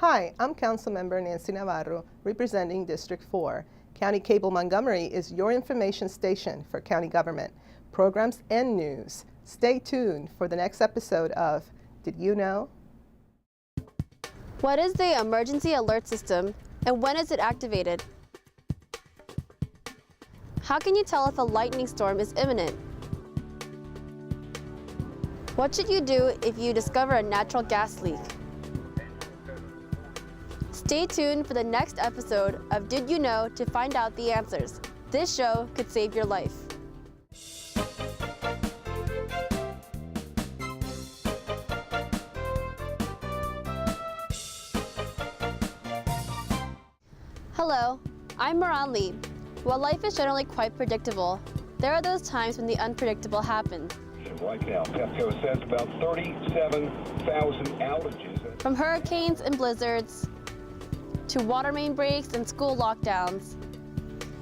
Hi, I'm Councilmember Nancy Navarro, representing District 4. County Cable Montgomery is your information station for county government, programs, and news. Stay tuned for the next episode of Did You Know? What is the Emergency Alert System, and when is it activated? How can you tell if a lightning storm is imminent? What should you do if you discover a natural gas leak? Stay tuned for the next episode of Did You Know to find out the answers. This show could save your life. Hello, I'm Moran Lee. While life is generally quite predictable, there are those times when the unpredictable happens. Right now, Pepco says about 37,000 outages. From hurricanes and blizzards, to water main breaks and school lockdowns,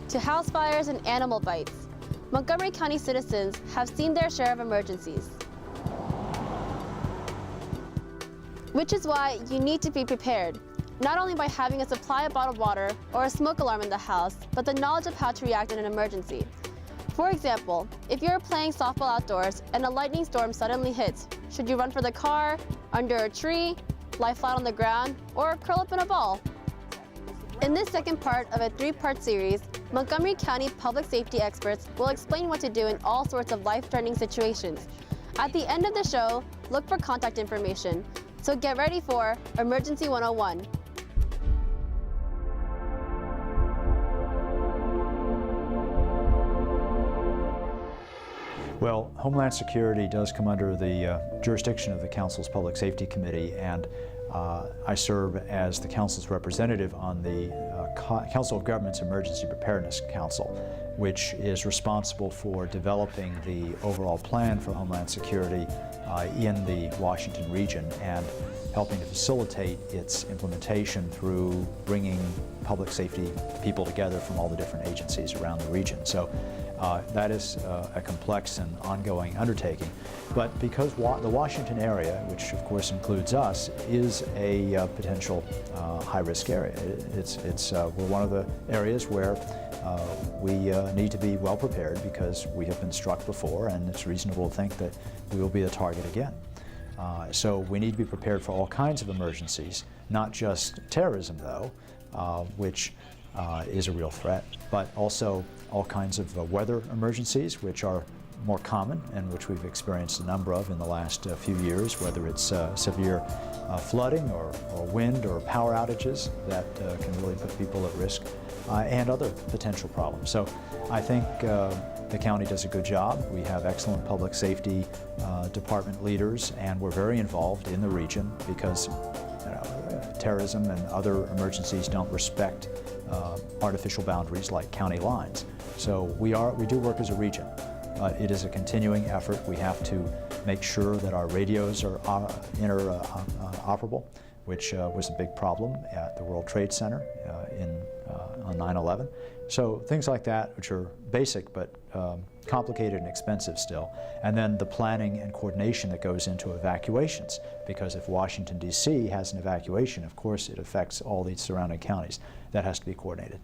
to house fires and animal bites, Montgomery County citizens have seen their share of emergencies. Which is why you need to be prepared, not only by having a supply of bottled water or a smoke alarm in the house, but the knowledge of how to react in an emergency. For example, if you're playing softball outdoors and a lightning storm suddenly hits, should you run for the car, under a tree, lie flat on the ground, or curl up in a ball? In this second part of a 3-part series, Montgomery County public safety experts will explain what to do in all sorts of life-threatening situations. At the end of the show, look for contact information. So get ready for Emergency 101. Well, Homeland Security does come under the jurisdiction of the Council's Public Safety Committee, and I serve as the Council's representative on the Council of Governments Emergency Preparedness Council, which is responsible for developing the overall plan for Homeland Security in the Washington region and helping to facilitate its implementation through bringing public safety people together from all the different agencies around the region. So that is a complex and ongoing undertaking. But because the Washington area, which of course includes us, is a potential high-risk area. We're one of the areas where we need to be well prepared because we have been struck before, and it's reasonable to think that we will be a target again. So we need to be prepared for all kinds of emergencies, not just terrorism though, which is a real threat, but also all kinds of weather emergencies, which are more common and which we've experienced a number of in the last few years, whether it's severe flooding or wind or power outages that can really put people at risk, and other potential problems. So I think the county does a good job. We have excellent public safety department leaders, and we're very involved in the region because terrorism and other emergencies don't respect artificial boundaries like county lines. So we do work as a region, but it is a continuing effort. We have to make sure that our radios are interoperable, which was a big problem at the World Trade Center on 9/11. So things like that, which are basic but complicated and expensive still. And then the planning and coordination that goes into evacuations, because if Washington, D.C. has an evacuation, of course it affects all the surrounding counties. That has to be coordinated.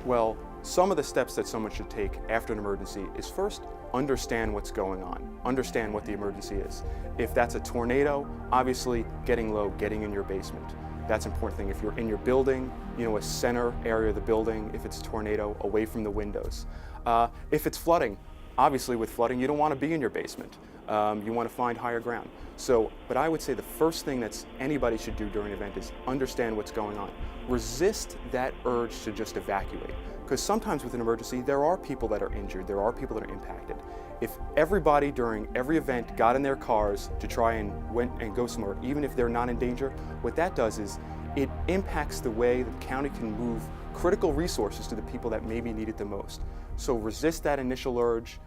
Well, some of the steps that someone should take after an emergency is first, understand what's going on, understand what the emergency is. If that's a tornado, obviously getting low, getting in your basement. That's an important thing. If you're in your building, a center area of the building, if it's a tornado, away from the windows. If it's flooding, obviously with flooding, you don't want to be in your basement. You want to find higher ground. But I would say the first thing that anybody should do during an event is understand what's going on. Resist that urge to just evacuate. Because sometimes with an emergency, there are people that are injured, there are people that are impacted. If everybody during every event got in their cars to try and go somewhere, even if they're not in danger, what that does is it impacts the way the county can move critical resources to the people that maybe need it the most. So resist that initial urge,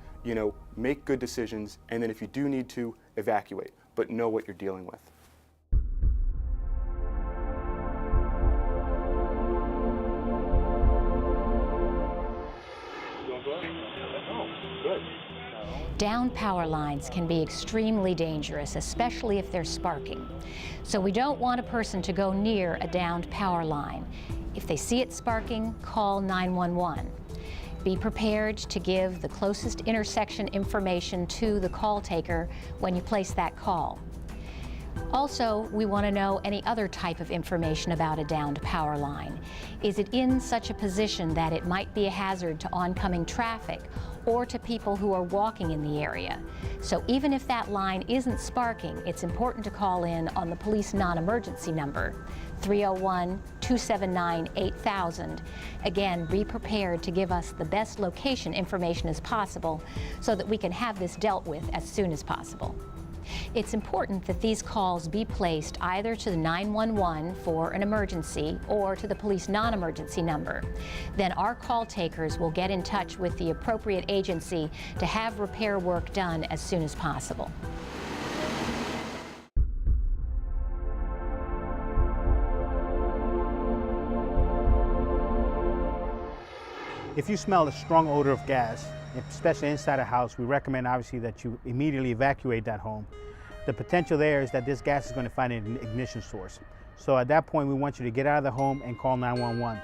make good decisions, and then if you do need to, evacuate, but know what you're dealing with. Downed power lines can be extremely dangerous, especially if they're sparking. So we don't want a person to go near a downed power line. If they see it sparking, call 911. Be prepared to give the closest intersection information to the call taker when you place that call. Also, we want to know any other type of information about a downed power line. Is it in such a position that it might be a hazard to oncoming traffic or to people who are walking in the area? So even if that line isn't sparking, it's important to call in on the police non-emergency number, 301-279-8000. Again, be prepared to give us the best location information as possible so that we can have this dealt with as soon as possible. It's important that these calls be placed either to the 911 for an emergency or to the police non-emergency number. Then our call takers will get in touch with the appropriate agency to have repair work done as soon as possible. If you smell a strong odor of gas, especially inside a house, we recommend obviously that you immediately evacuate that home. The potential there is that this gas is going to find an ignition source. So at that point, we want you to get out of the home and call 911.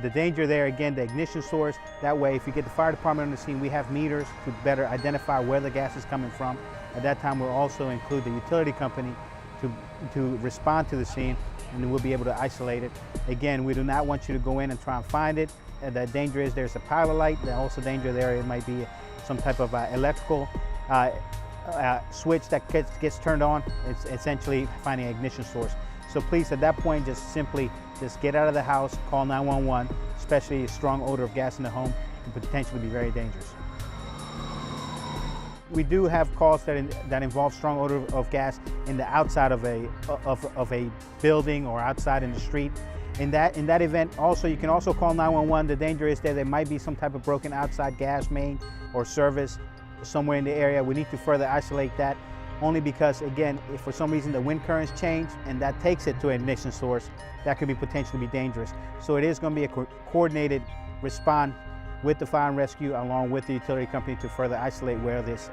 The danger there, again, the ignition source, that way if you get the fire department on the scene, we have meters to better identify where the gas is coming from. At that time, we'll also include the utility company to respond to the scene, and then we'll be able to isolate it. Again, we do not want you to go in and try and find it. The danger is there's a pilot light. The also danger there, it might be some type of electrical switch that gets turned on. It's essentially finding an ignition source. So please, at that point, just get out of the house, call 911, especially a strong odor of gas in the home can potentially be very dangerous. We do have calls that involve strong odor of gas in the outside of a building or outside in the street. In that event, also you can also call 911. The danger is that there might be some type of broken outside gas main or service somewhere in the area. We need to further isolate that, only because, again, if for some reason the wind currents change and that takes it to an ignition source, that could be potentially be dangerous. So it is going to be a coordinated response with the fire and rescue along with the utility company to further isolate where this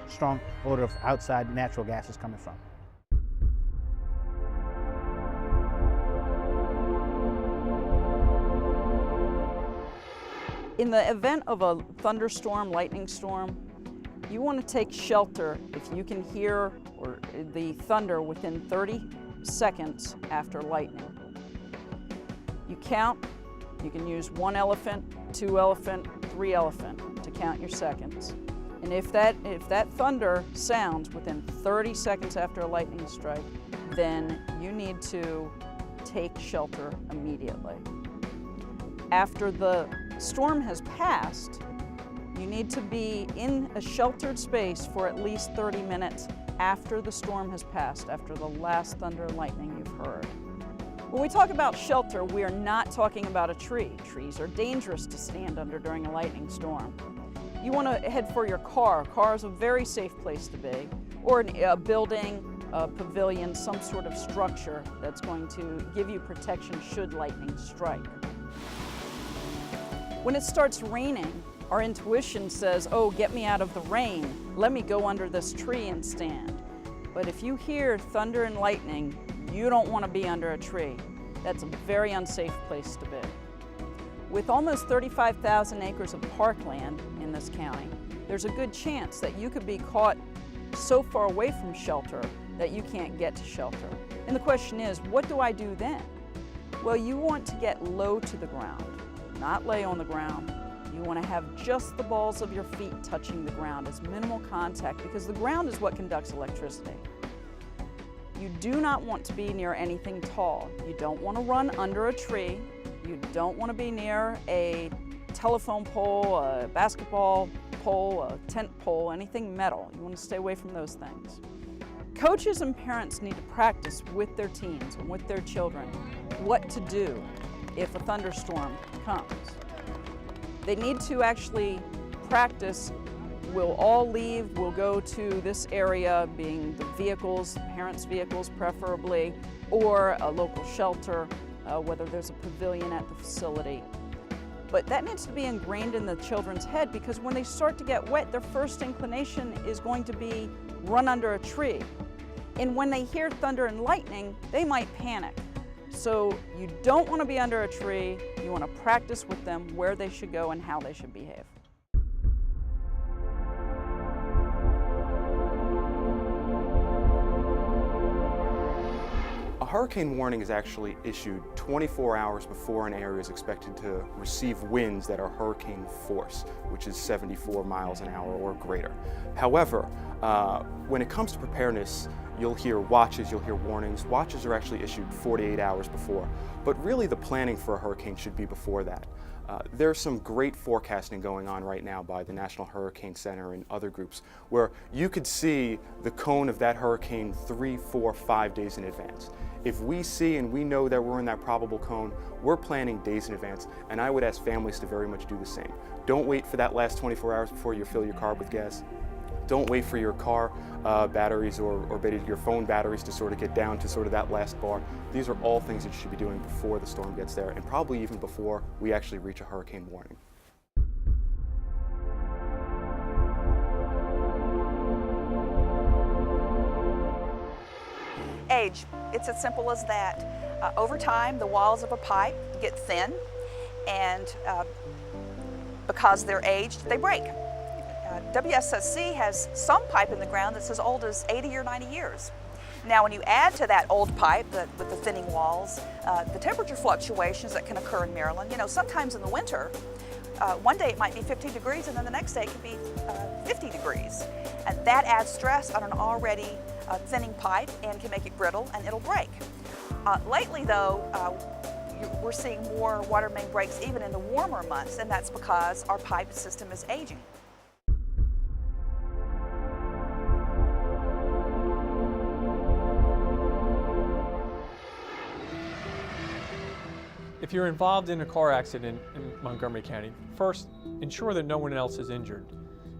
strong odor of outside natural gas is coming from. In the event of a thunderstorm, lightning storm, you want to take shelter if you can hear the thunder within 30 seconds after lightning. You count, you can use 1 elephant, 2 elephant, 3 elephant to count your seconds. And if that thunder sounds within 30 seconds after a lightning strike, then you need to take shelter immediately. After the storm has passed, you need to be in a sheltered space for at least 30 minutes after the storm has passed, after the last thunder and lightning you've heard. When we talk about shelter, we are not talking about a tree. Trees are dangerous to stand under during a lightning storm. You want to head for your car. Car is a very safe place to be, or a building, a pavilion, some sort of structure that's going to give you protection should lightning strike. When it starts raining, our intuition says, oh, get me out of the rain. Let me go under this tree and stand. But if you hear thunder and lightning, you don't want to be under a tree. That's a very unsafe place to be. With almost 35,000 acres of parkland in this county, there's a good chance that you could be caught so far away from shelter that you can't get to shelter. And the question is, what do I do then? Well, you want to get low to the ground, not lay on the ground. You want to have just the balls of your feet touching the ground as minimal contact, because the ground is what conducts electricity. You do not want to be near anything tall. You don't want to run under a tree. You don't want to be near a telephone pole, a basketball pole, a tent pole, anything metal. You want to stay away from those things. Coaches and parents need to practice with their teens and with their children what to do if a thunderstorm comes. They need to actually practice. We'll all leave, we'll go to this area, being the vehicles, parents' vehicles preferably, or a local shelter, whether there's a pavilion at the facility. But that needs to be ingrained in the children's head, because when they start to get wet, their first inclination is going to be run under a tree. And when they hear thunder and lightning, they might panic. So you don't want to be under a tree. You want to practice with them where they should go and how they should behave. A hurricane warning is actually issued 24 hours before an area is expected to receive winds that are hurricane force, which is 74 miles an hour or greater. However, when it comes to preparedness, you'll hear watches, you'll hear warnings. Watches are actually issued 48 hours before, but really the planning for a hurricane should be before that. There's some great forecasting going on right now by the National Hurricane Center and other groups where you could see the cone of that hurricane 3, 4, 5 days in advance. If we see and we know that we're in that probable cone, we're planning days in advance, and I would ask families to very much do the same. Don't wait for that last 24 hours before you fill your car with gas. Don't wait for your car batteries or your phone batteries to sort of get down to sort of that last bar. These are all things that you should be doing before the storm gets there, and probably even before we actually reach a hurricane warning. Age, it's as simple as that. Over time, the walls of a pipe get thin, and because they're aged, they break. WSSC has some pipe in the ground that's as old as 80 or 90 years. Now, when you add to that old pipe with the thinning walls, the temperature fluctuations that can occur in Maryland, sometimes in the winter, one day it might be 15 degrees and then the next day it could be 50 degrees. And that adds stress on an already thinning pipe and can make it brittle and it'll break. Lately though, we're seeing more water main breaks even in the warmer months, and that's because our pipe system is aging. If you're involved in a car accident in Montgomery County, first, ensure that no one else is injured.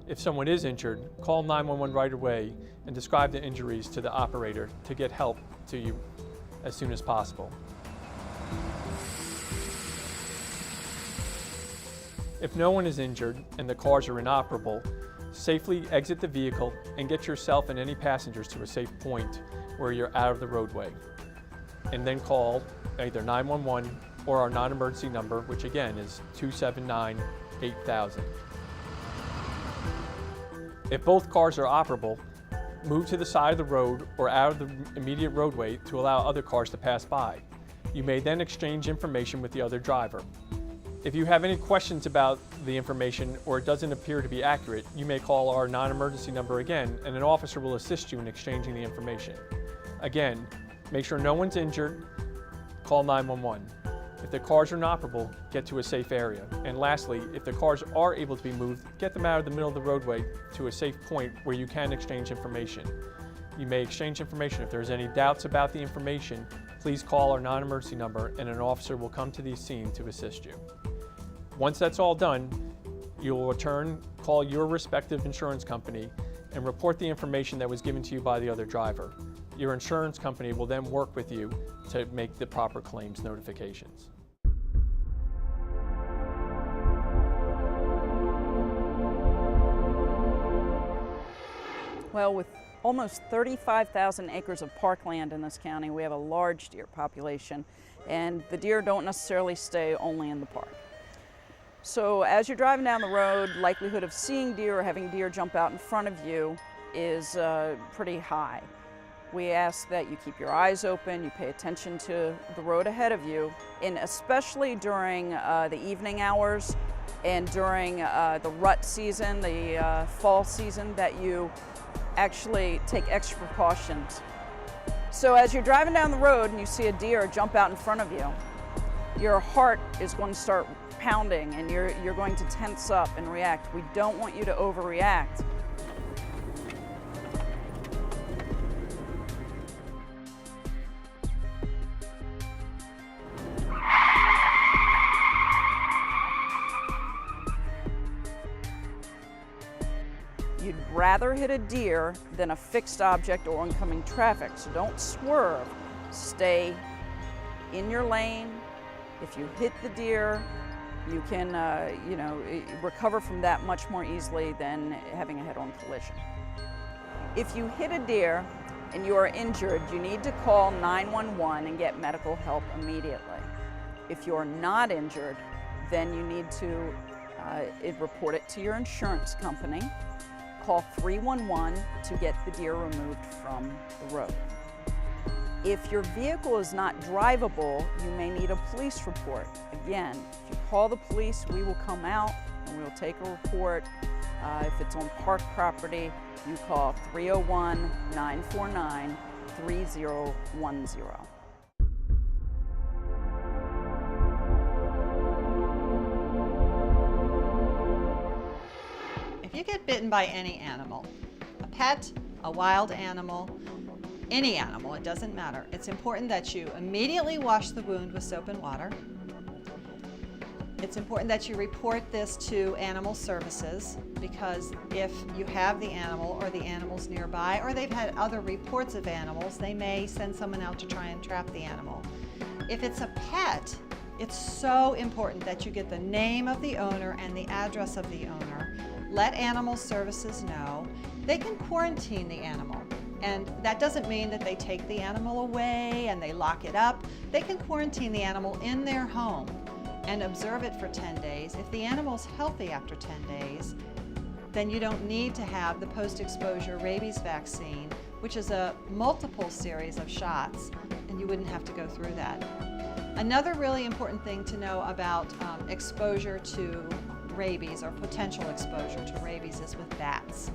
If someone is injured, call 911 right away and describe the injuries to the operator to get help to you as soon as possible. If no one is injured and the cars are inoperable, safely exit the vehicle and get yourself and any passengers to a safe point where you're out of the roadway. And then call either 911 or our non-emergency number, which again is 279-8000. If both cars are operable, move to the side of the road or out of the immediate roadway to allow other cars to pass by. You may then exchange information with the other driver. If you have any questions about the information or it doesn't appear to be accurate, you may call our non-emergency number again and an officer will assist you in exchanging the information. Again, make sure no one's injured, call 911. If the cars are inoperable, get to a safe area. And lastly, if the cars are able to be moved, get them out of the middle of the roadway to a safe point where you can exchange information. You may exchange information. If there's any doubts about the information, please call our non-emergency number and an officer will come to the scene to assist you. Once that's all done, you will return, call your respective insurance company and report the information that was given to you by the other driver. Your insurance company will then work with you to make the proper claims notifications. Well, with almost 35,000 acres of parkland in this county, we have a large deer population, and the deer don't necessarily stay only in the park. So as you're driving down the road, likelihood of seeing deer or having deer jump out in front of you is pretty high. We ask that you keep your eyes open, you pay attention to the road ahead of you, and especially during the evening hours and during the rut season, the fall season, that you actually take extra precautions. So as you're driving down the road and you see a deer jump out in front of you, your heart is going to start pounding and you're going to tense up and react. We don't want you to overreact. You'd rather hit a deer than a fixed object or oncoming traffic, so don't swerve. Stay in your lane. If you hit the deer, You can, recover from that much more easily than having a head-on collision. If you hit a deer and you are injured, you need to call 911 and get medical help immediately. If you're not injured, then you need to report it to your insurance company. Call 311 to get the deer removed from the road. If your vehicle is not drivable, you may need a police report. Again, if you call the police, we will come out and we will take a report. If it's on park property, you call 301-949-3010. If you get bitten by any animal, a pet, a wild animal, any animal, it doesn't matter. It's important that you immediately wash the wound with soap and water. It's important that you report this to animal services, because if you have the animal or the animal's nearby, or they've had other reports of animals, they may send someone out to try and trap the animal. If it's a pet, it's so important that you get the name of the owner and the address of the owner. Let animal services know. They can quarantine the animal. And that doesn't mean that they take the animal away and they lock it up. They can quarantine the animal in their home and observe it for 10 days. If the animal's healthy after 10 days, then you don't need to have the post-exposure rabies vaccine, which is a multiple series of shots, and you wouldn't have to go through that. Another really important thing to know about exposure to rabies, or potential exposure to rabies, is with bats.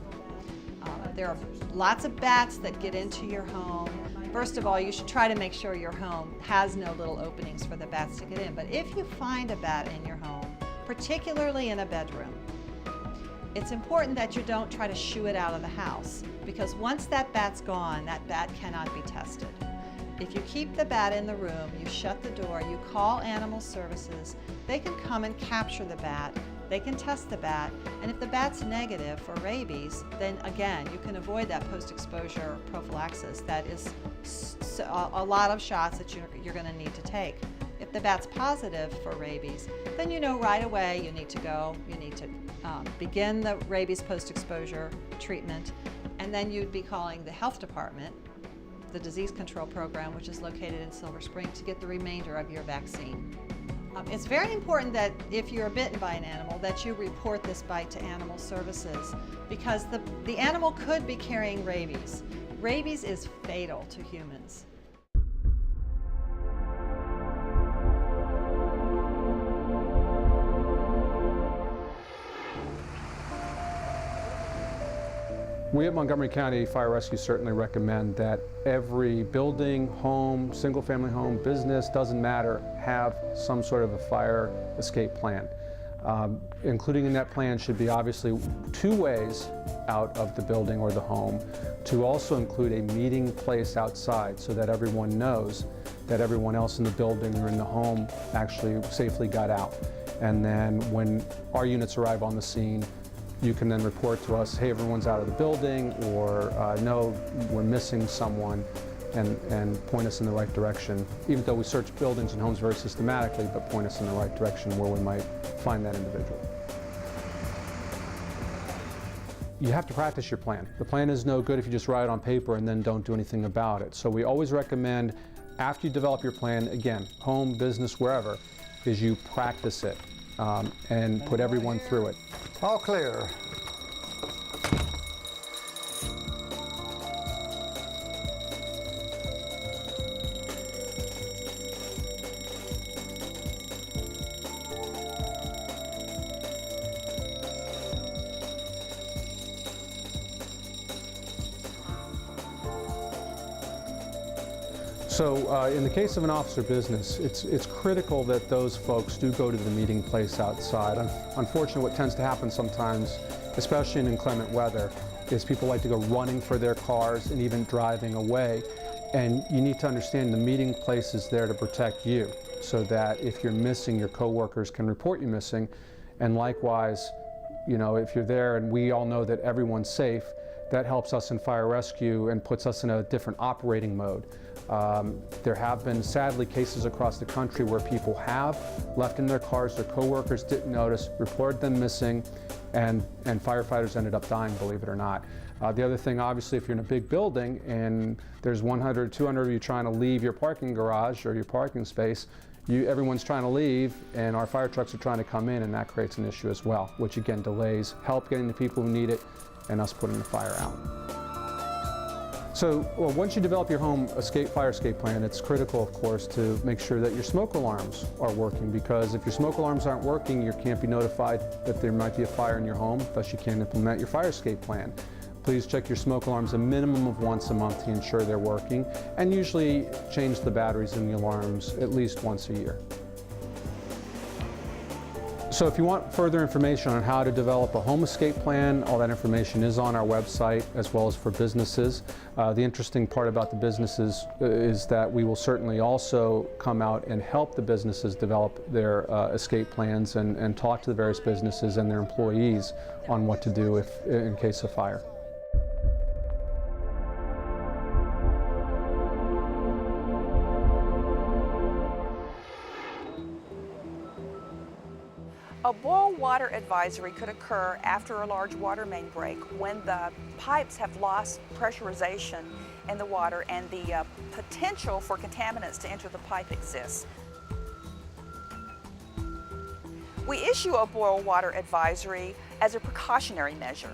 There are lots of bats that get into your home. First of all, you should try to make sure your home has no little openings for the bats to get in. But if you find a bat in your home, particularly in a bedroom, it's important that you don't try to shoo it out of the house, because once that bat's gone, that bat cannot be tested. If you keep the bat in the room, you shut the door, you call animal services, they can come and capture the bat. They can test the bat, and if the bat's negative for rabies, then again, you can avoid that post-exposure prophylaxis. That is a lot of shots that you're going to need to take. If the bat's positive for rabies, then you know right away you need to go, you need to begin the rabies post-exposure treatment, and then you'd be calling the health department, the disease control program, which is located in Silver Spring, to get the remainder of your vaccine. It's very important that if you're bitten by an animal, that you report this bite to animal services, because the animal could be carrying rabies. Rabies is fatal to humans. We at Montgomery County Fire Rescue certainly recommend that every building, home, single-family home, business, doesn't matter, have some sort of a fire escape plan. Including in that plan should be obviously 2 ways out of the building or the home, to also include a meeting place outside so that everyone knows that everyone else in the building or in the home actually safely got out. And then when our units arrive on the scene, you can then report to us, hey, everyone's out of the building, or no, we're missing someone, and point us in the right direction, even though we search buildings and homes very systematically, but point us in the right direction where we might find that individual. You have to practice your plan. The plan is no good if you just write it on paper and then don't do anything about it. So we always recommend, after you develop your plan, again, home, business, wherever, is you practice it and put everyone through it. All clear. So in the case of an officer business, it's critical that those folks do go to the meeting place outside. Unfortunately, what tends to happen sometimes, especially in inclement weather, is people like to go running for their cars and even driving away. And you need to understand the meeting place is there to protect you, so that if you're missing, your coworkers can report you missing. And likewise, you know, if you're there and we all know that everyone's safe, that helps us in fire rescue and puts us in a different operating mode. There have been, sadly, cases across the country where people have left in their cars, their coworkers didn't notice, reported them missing, and firefighters ended up dying, believe it or not. The other thing, obviously, if you're in a big building and there's 100, 200 of you trying to leave your parking garage or your parking space, everyone's trying to leave, and our fire trucks are trying to come in, and that creates an issue as well, which again delays help getting the people who need it and us putting the fire out. So once you develop your home fire escape plan, it's critical, of course, to make sure that your smoke alarms are working, because if your smoke alarms aren't working, you can't be notified that there might be a fire in your home, thus you can't implement your fire escape plan. Please check your smoke alarms a minimum of once a month to ensure they're working, and usually change the batteries in the alarms at least once a year. So if you want further information on how to develop a home escape plan, all that information is on our website, as well as for businesses. The interesting part about the businesses is that we will certainly also come out and help the businesses develop their escape plans and talk to the various businesses and their employees on what to do in case of fire. A boil water advisory could occur after a large water main break when the pipes have lost pressurization in the water and the potential for contaminants to enter the pipe exists. We issue a boil water advisory as a precautionary measure.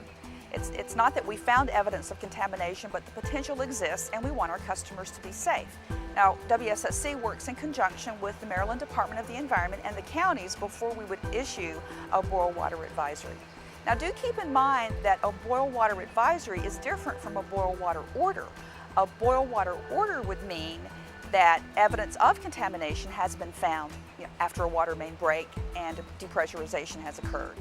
It's not that we found evidence of contamination, but the potential exists and we want our customers to be safe. Now, WSSC works in conjunction with the Maryland Department of the Environment and the counties before we would issue a boil water advisory. Now, do keep in mind that a boil water advisory is different from a boil water order. A boil water order would mean that evidence of contamination has been found after a water main break and depressurization has occurred.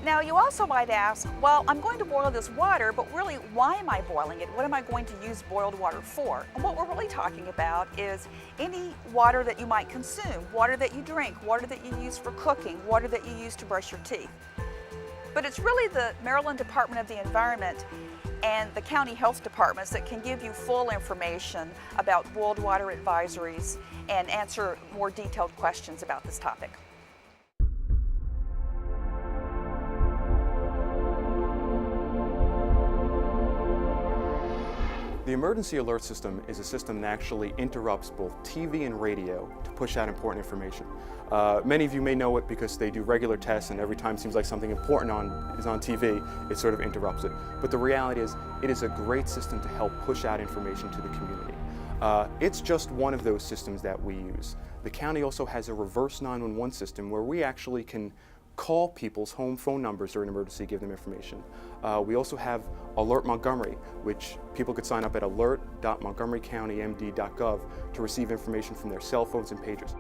Now, you also might ask, well, I'm going to boil this water, but really, why am I boiling it? What am I going to use boiled water for? And what we're really talking about is any water that you might consume, water that you drink, water that you use for cooking, water that you use to brush your teeth. But it's really the Maryland Department of the Environment and the county health departments that can give you full information about boiled water advisories and answer more detailed questions about this topic. The emergency alert system is a system that actually interrupts both TV and radio to push out important information. Many of you may know it because they do regular tests, and every time it seems like something important is on TV, it sort of interrupts it. But the reality is, it is a great system to help push out information to the community. It's just one of those systems that we use. The county also has a reverse 911 system where we actually can call people's home phone numbers during an emergency, give them information. We also have Alert Montgomery, which people could sign up at alert.montgomerycountymd.gov to receive information from their cell phones and pagers.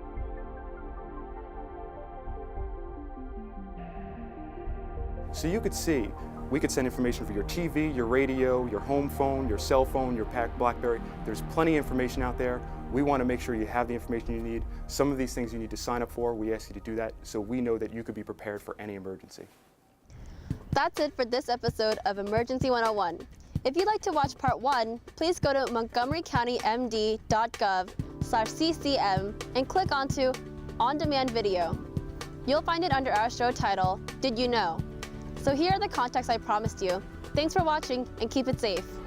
So you could see, we could send information for your TV, your radio, your home phone, your cell phone, your BlackBerry. There's plenty of information out there. We want to make sure you have the information you need. Some of these things you need to sign up for. We ask you to do that so we know that you could be prepared for any emergency. That's it for this episode of Emergency 101. If you'd like to watch part 1, please go to montgomerycountymd.gov/ccm and click onto On Demand Video. You'll find it under our show title, Did You Know? So here are the contacts I promised you. Thanks for watching and keep it safe.